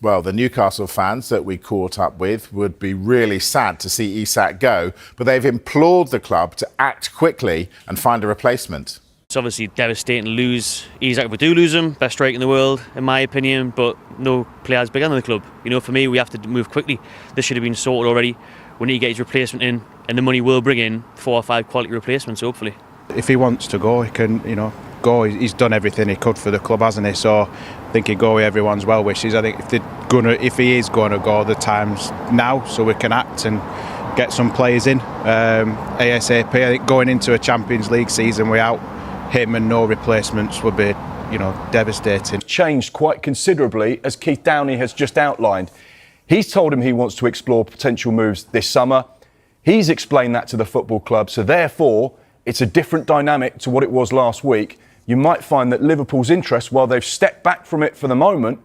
Well, the Newcastle fans that we caught up with would be really sad to see Isak go, but they've implored the club to act quickly and find a replacement. It's obviously devastating to lose Isak if we do lose him, best striker in the world, in my opinion, but no player is bigger than the club. You know, for me, we have to move quickly. This should have been sorted already. We need to get his replacement in, and the money will bring in 4 or 5 quality replacements, hopefully. If he wants to go, he can, go. He's done everything he could for the club, hasn't he? So I think he'd go with everyone's well wishes. I think if he is going to go, the time's now, so we can act and get some players in ASAP. I think going into a Champions League season without him and no replacements would be, devastating. Changed quite considerably, as Keith Downey has just outlined. He's told him he wants to explore potential moves this summer. He's explained that to the football club, so therefore it's a different dynamic to what it was last week. You might find that Liverpool's interest, while they've stepped back from it for the moment,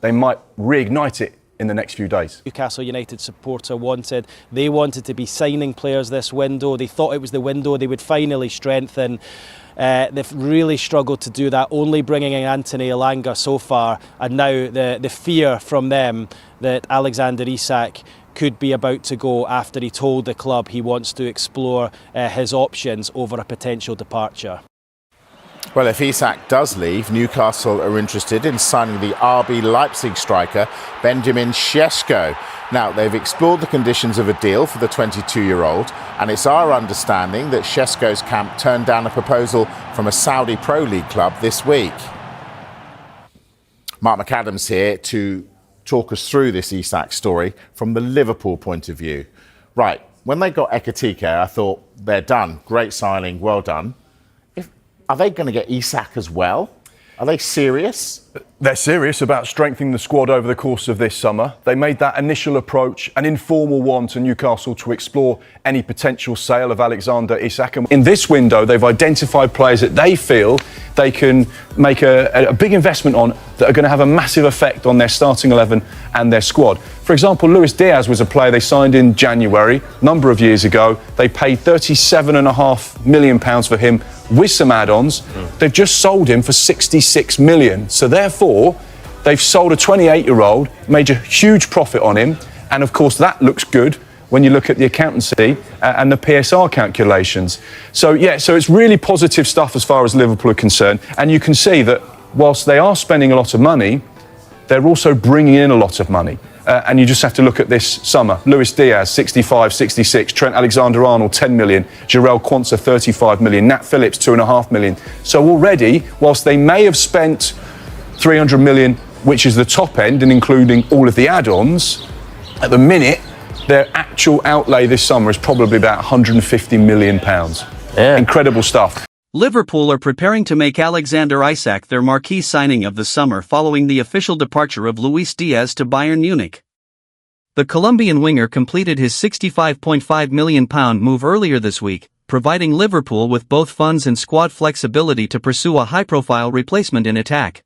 they might reignite it in the next few days. Newcastle United supporter wanted to be signing players this window. They thought it was the window they would finally strengthen. They've really struggled to do that, only bringing in Anthony Elanga so far, and now the fear from them that Alexander Isak could be about to go after he told the club he wants to explore his options over a potential departure. Well, if Isak does leave, Newcastle are interested in signing the RB Leipzig striker Benjamin Sesko. Now, they've explored the conditions of a deal for the 22-year-old, and it's our understanding that Sesko's camp turned down a proposal from a Saudi Pro League club this week. Mark McAdams here to talk us through this Isak story from the Liverpool point of view. Right, when they got Ekitike, I thought, they're done. Great signing, well done. Are they going to get Isak as well? Are they serious? They're serious about strengthening the squad over the course of this summer. They made that initial approach, an informal one, to Newcastle to explore any potential sale of Alexander Isak. In this window, they've identified players that they feel they can make a big investment on that are going to have a massive effect on their starting 11 and their squad. For example, Luis Diaz was a player they signed in January, a number of years ago. They paid £37.5 million for him with some add-ons. They've just sold him for £66 million. So therefore, they've sold a 28-year-old, made a huge profit on him. And of course, that looks good when you look at the accountancy and the PSR calculations. So it's really positive stuff as far as Liverpool are concerned. And you can see that whilst they are spending a lot of money, they're also bringing in a lot of money. And you just have to look at this summer. Luis Diaz, 65, 66. Trent Alexander-Arnold, 10 million. Jarell Quansah, 35 million. Nat Phillips, 2.5 million. So already, whilst they may have spent 300 million, which is the top end, and including all of the add-ons, at the minute, their actual outlay this summer is probably about £150 million. Yeah. Incredible stuff. Liverpool are preparing to make Alexander Isak their marquee signing of the summer following the official departure of Luis Diaz to Bayern Munich. The Colombian winger completed his £65.5 million move earlier this week, providing Liverpool with both funds and squad flexibility to pursue a high-profile replacement in attack.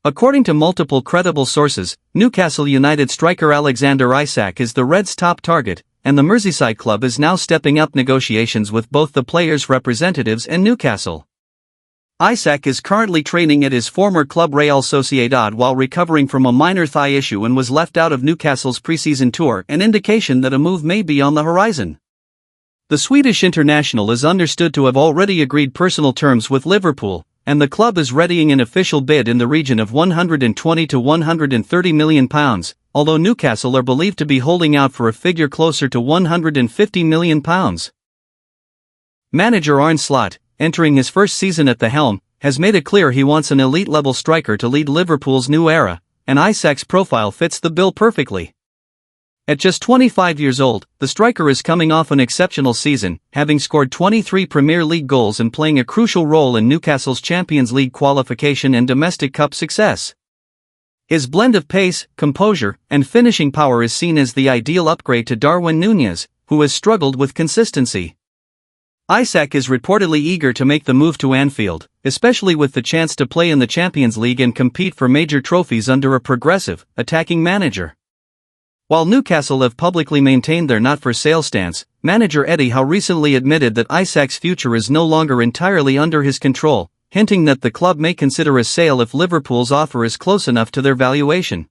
According to multiple credible sources, Newcastle United striker Alexander Isak is the Reds' top target, and the Merseyside club is now stepping up negotiations with both the players' representatives and Newcastle. Isak is currently training at his former club Real Sociedad while recovering from a minor thigh issue and was left out of Newcastle's pre-season tour, an indication that a move may be on the horizon. The Swedish international is understood to have already agreed personal terms with Liverpool, and the club is readying an official bid in the region of £120 to £130 million, although Newcastle are believed to be holding out for a figure closer to £150 million. Manager Arne Slot, entering his first season at the helm, has made it clear he wants an elite-level striker to lead Liverpool's new era, and Isak's profile fits the bill perfectly. At just 25 years old, the striker is coming off an exceptional season, having scored 23 Premier League goals and playing a crucial role in Newcastle's Champions League qualification and domestic cup success. His blend of pace, composure, and finishing power is seen as the ideal upgrade to Darwin Núñez, who has struggled with consistency. Isak is reportedly eager to make the move to Anfield, especially with the chance to play in the Champions League and compete for major trophies under a progressive, attacking manager. While Newcastle have publicly maintained their not-for-sale stance, manager Eddie Howe recently admitted that Isak's future is no longer entirely under his control, hinting that the club may consider a sale if Liverpool's offer is close enough to their valuation.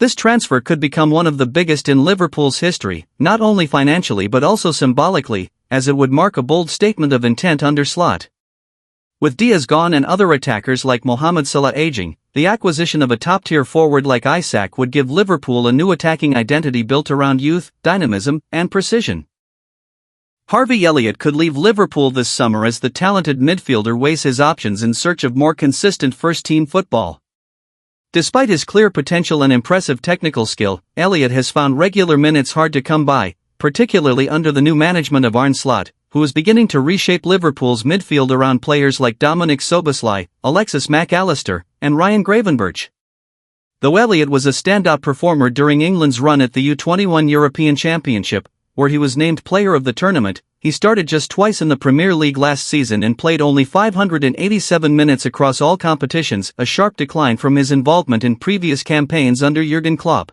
This transfer could become one of the biggest in Liverpool's history, not only financially but also symbolically, as it would mark a bold statement of intent under Slot. With Diaz gone and other attackers like Mohamed Salah aging, the acquisition of a top-tier forward like Isak would give Liverpool a new attacking identity built around youth, dynamism, and precision. Harvey Elliott could leave Liverpool this summer as the talented midfielder weighs his options in search of more consistent first-team football. Despite his clear potential and impressive technical skill, Elliott has found regular minutes hard to come by, particularly under the new management of Arne Slot, who is beginning to reshape Liverpool's midfield around players like Dominic Szoboszlai, Alexis Mac Allister, and Ryan Gravenberch. Though Elliott was a standout performer during England's run at the U21 European Championship, where he was named player of the tournament, he started just twice in the Premier League last season and played only 587 minutes across all competitions, a sharp decline from his involvement in previous campaigns under Jurgen Klopp.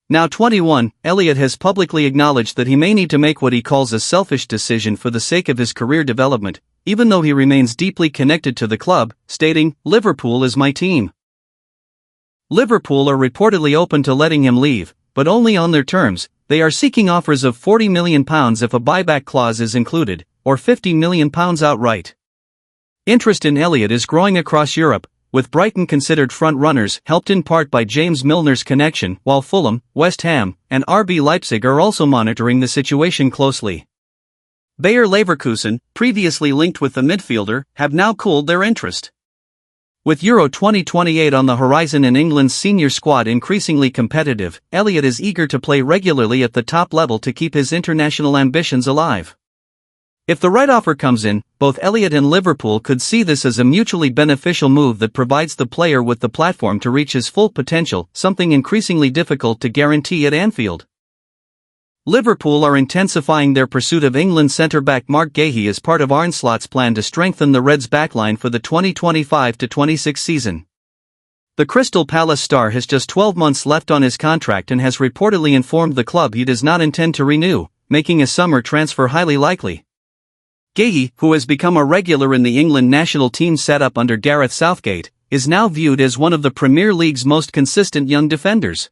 Now 21, Elliott has publicly acknowledged that he may need to make what he calls a selfish decision for the sake of his career development, even though he remains deeply connected to the club, stating, "Liverpool is my team." Liverpool are reportedly open to letting him leave, but only on their terms. They are seeking offers of £40 million if a buyback clause is included, or £50 million outright. Interest in Elliott is growing across Europe, with Brighton considered front-runners, helped in part by James Milner's connection, while Fulham, West Ham, and RB Leipzig are also monitoring the situation closely. Bayer Leverkusen, previously linked with the midfielder, have now cooled their interest. With Euro 2028 on the horizon and England's senior squad increasingly competitive, Elliott is eager to play regularly at the top level to keep his international ambitions alive. If the right offer comes in, both Elliott and Liverpool could see this as a mutually beneficial move that provides the player with the platform to reach his full potential, something increasingly difficult to guarantee at Anfield. Liverpool are intensifying their pursuit of England centre-back Mark Guéhi as part of Arne Slot's plan to strengthen the Reds' backline for the 2025-26 season. The Crystal Palace star has just 12 months left on his contract and has reportedly informed the club he does not intend to renew, making a summer transfer highly likely. Guéhi, who has become a regular in the England national team setup under Gareth Southgate, is now viewed as one of the Premier League's most consistent young defenders.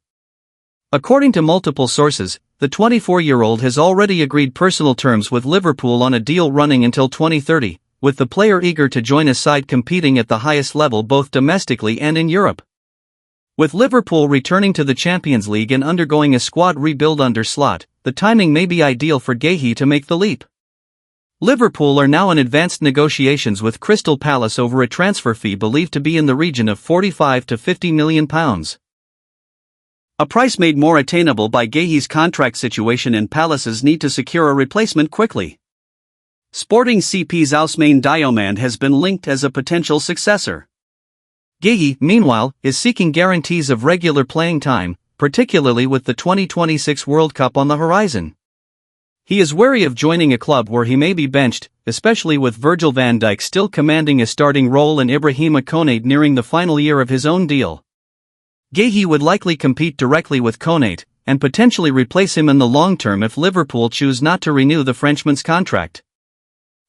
According to multiple sources, the 24-year-old has already agreed personal terms with Liverpool on a deal running until 2030, with the player eager to join a side competing at the highest level both domestically and in Europe. With Liverpool returning to the Champions League and undergoing a squad rebuild under Slot, the timing may be ideal for Guéhi to make the leap. Liverpool are now in advanced negotiations with Crystal Palace over a transfer fee believed to be in the region of £45 to £50 million. A price made more attainable by Guéhi's contract situation and Palace's need to secure a replacement quickly. Sporting CP's Ousmane Diomande has been linked as a potential successor. Guéhi, meanwhile, is seeking guarantees of regular playing time, particularly with the 2026 World Cup on the horizon. He is wary of joining a club where he may be benched, especially with Virgil van Dijk still commanding a starting role and Ibrahima Konate nearing the final year of his own deal. Guéhi would likely compete directly with Konate, and potentially replace him in the long term if Liverpool choose not to renew the Frenchman's contract.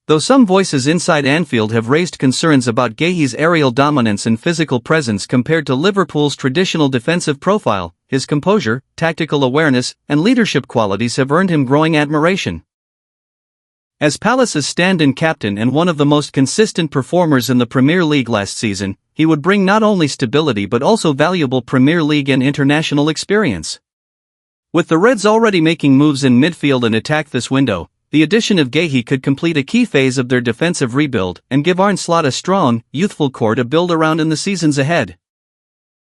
Though some voices inside Anfield have raised concerns about Guéhi's aerial dominance and physical presence compared to Liverpool's traditional defensive profile, his composure, tactical awareness, and leadership qualities have earned him growing admiration. As Palace's stand-in captain and one of the most consistent performers in the Premier League last season, he would bring not only stability but also valuable Premier League and international experience. With the Reds already making moves in midfield and attack this window, the addition of Guéhi could complete a key phase of their defensive rebuild and give Arne Slot a strong, youthful core to build around in the seasons ahead.